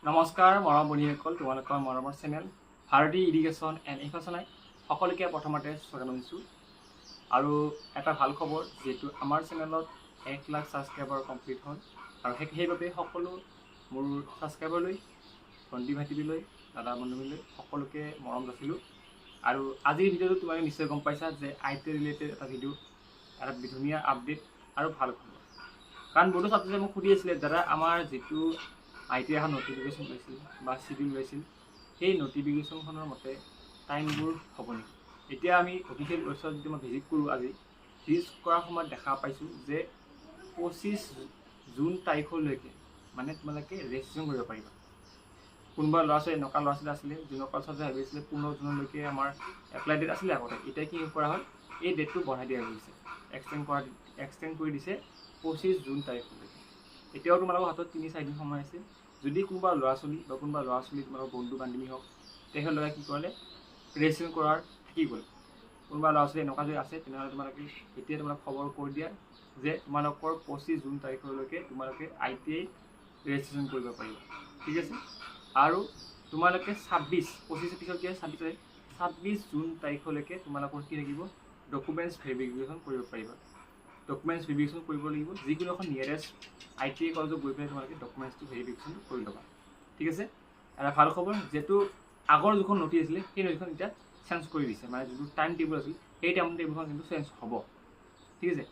নমস্কাৰ মৰম বন্ধুসকল, তোমালোকৰ মৰমৰ channel Bharati irrigation and infrastructure সকলোকে প্ৰথমতে স্বাগতম জনাইছোঁ। আৰু এটা ভাল খবৰ, যিহেতু আমাৰ চেনেলত 1 লাখ ছাবস্ক্ৰাইবাৰ কমপ্লিট হ'ল আৰু সেইবাবে সকলো মোৰ ছাবস্ক্ৰাইবাৰলৈ, ভণ্টি ভাইটিলৈ, দাদা বন্ধুলৈ সকলোকে মৰম যাচিলোঁ। আৰু আজিৰ ভিডিঅ'টো তোমালোকে নিশ্চয় গম পাইছা যে IT ৰিলেটেড এটা ভিডিঅ', এটা ধুনীয়া আপডেট আৰু ভাল খবৰ। কাৰণ বহুতো ছাত্ৰছাত্ৰীয়ে মোক সুধি আছিলে, দাদা আমাৰ যিটো IT এখন নটিফিকেশ্যন ওলাইছিল বা চিডিউল ওলাইছিল, সেই নটিফিকেশ্যনখনৰ মতে টাইমবোৰ হ'ব নেকি? এতিয়া আমি অফিচিয়েল ৱেবছাইট যদি মই ভিজিট কৰোঁ, আজি ভিজিট কৰাৰ সময়ত দেখা পাইছোঁ যে 25 জুন তাৰিখলৈকে মানে তোমালোকে ৰেজিষ্ট্ৰেশ্যন কৰিব পাৰিবা। কোনোবা ল'ৰা ছোৱালী এনেকুৱা ল'ৰা ছোৱালী আছিলে যোনসকল ছাত্ৰই ভাবি আছিলে 15 জুনলৈকে আমাৰ এপ্লাই ডেট আছিলে আগতে, এতিয়া কি কৰা হ'ল, এই ডেটটো বঢ়াই দিয়া গৈছে, এক্সটেণ্ড কৰি দিছে 25 জুন তাৰিখলৈকে। এতিয়াও তোমালোকৰ হাতত 3-4 দিন সময় আছে। যদি কোনোবা ল'ৰা ছোৱালী তোমালোকৰ বন্ধু বান্ধৱী হওক, তেখেতলোকে কি কৰিলে ৰেজিষ্ট্ৰেশ্যন কৰাৰ থাকি গ'ল। কোনোবা ল'ৰা ছোৱালী এনেকুৱা যদি আছে, তেনেহ'লে তোমালোকে এতিয়া তোমালোকে খবৰ কৰি দিয়া যে তোমালোকৰ 25 জুন তাৰিখলৈকে তোমালোকে ITI ৰেজিষ্ট্ৰেশ্যন কৰিব পাৰিবা। ঠিক আছে। আৰু তোমালোকে 25 পিছত কি 26 জুন তাৰিখলৈকে তোমালোকৰ কি থাকিব, ডকুমেণ্টছ ভেৰিফিকেশ্যন কৰিব পাৰিবা। ডকুমেণ্টছ ভেৰিফিকেশ্যন কৰিব লাগিব, যিকোনো এখন নিয়েৰেষ্ট ITI কলেজত গৈ পেলাই তোমালোকে ডকুমেণ্টছটো ভেৰিফিকেশ্যন কৰি ল'বা। ঠিক আছে। এটা ভাল খবৰ, যিহেতু আগৰ যিখন নটিচ আছিলে সেই নটিচখন এতিয়া চেঞ্জ কৰি দিছে, মানে যিটো টাইম টেবুল আছিল সেই টাইম টেবুলখন কিন্তু চেঞ্জ হ'ব। ঠিক আছে।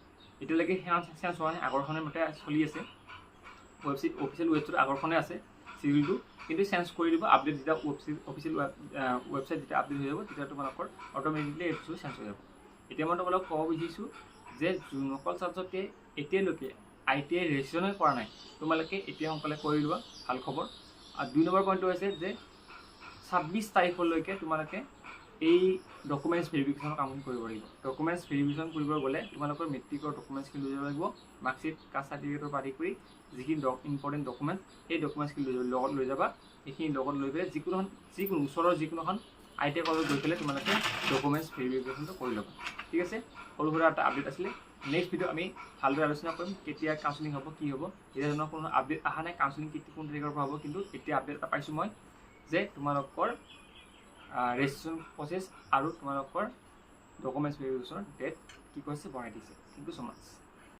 এতিয়ালৈকে সেয়া চেঞ্জ হোৱা নাই, আগৰখনৰ মতে চলি আছে। অফিচিয়েল ৱেবছাইট আগৰখনে আছে চিডিউলটো, কিন্তু চেঞ্জ কৰি দিব। আপডেট যেতিয়া অফিচিয়েল ৱেবছাইট যেতিয়া আপডেট হৈ যাব, তেতিয়া তোমালোকৰ অট'মেটিকলি এইটো চেঞ্জ হৈ যাব। এতিয়া মই তোমালোকক ক'ব বিচাৰিছোঁ যে যোনসকল ছাত্ৰছাত্ৰীয়ে এতিয়ালৈকে ITI ৰেজিষ্ট্ৰেশ্যনে কৰা নাই, তোমালোকে এতিয়া সোনকালে কৰি লোৱা, ভাল খবৰ। আৰু 2 নম্বৰ পইণ্টটো হৈছে যে 26 তাৰিখলৈকে তোমালোকে এই ডকুমেণ্টছ ভেৰিফিকেশ্যনৰ কামখিনি কৰিব লাগিব। ডকুমেণ্টছ ভেৰিফিকেশ্যন কৰিব গ'লে তোমালোকৰ মেট্ৰিকৰ ডকুমেণ্টছখিনি লৈ যাব লাগিব, মাৰ্কশ্বিট, কাষ্ট চাৰ্টিফিকেটৰ পৰা আদি কৰি যিখিনি ইম্পৰ্টেণ্ট ডকুমেণ্টছ, সেই ডকুমেণ্টছখিনি লগত লৈ যাবা। সেইখিনি লগত লৈ পেলাই যিকোনো ওচৰৰ যিকোনো এখন ITI কলেজত গৈ পেলাই তোমালোকে ডকুমেণ্টছ ভেৰিফিকেশ্যনটো কৰি ল'বা। ঠিক আছে। সৰু সুৰা এটা আপডেট আছিলে। নেক্সট ভিডিঅ' আমি ভালদৰে আলোচনা কৰিম, কেতিয়া কাউন্সেলিং হ'ব, কি হ'ব। এতিয়া ধৰণৰ কোনো আপডেট অহা নাই, কাউন্সেলিং কোন তাৰিখৰ পৰা হ'ব, কিন্তু এতিয়া আপডেট এটা পাইছোঁ মই যে তোমালোকৰ ৰেজিষ্ট্ৰেশ্যন প্ৰচেছ আৰু তোমালোকৰ ডকুমেণ্টছ ভেৰিফিকেশ্যনৰ ডেট কি কৈছে বঢ়াই দিছে। Thank you so' much.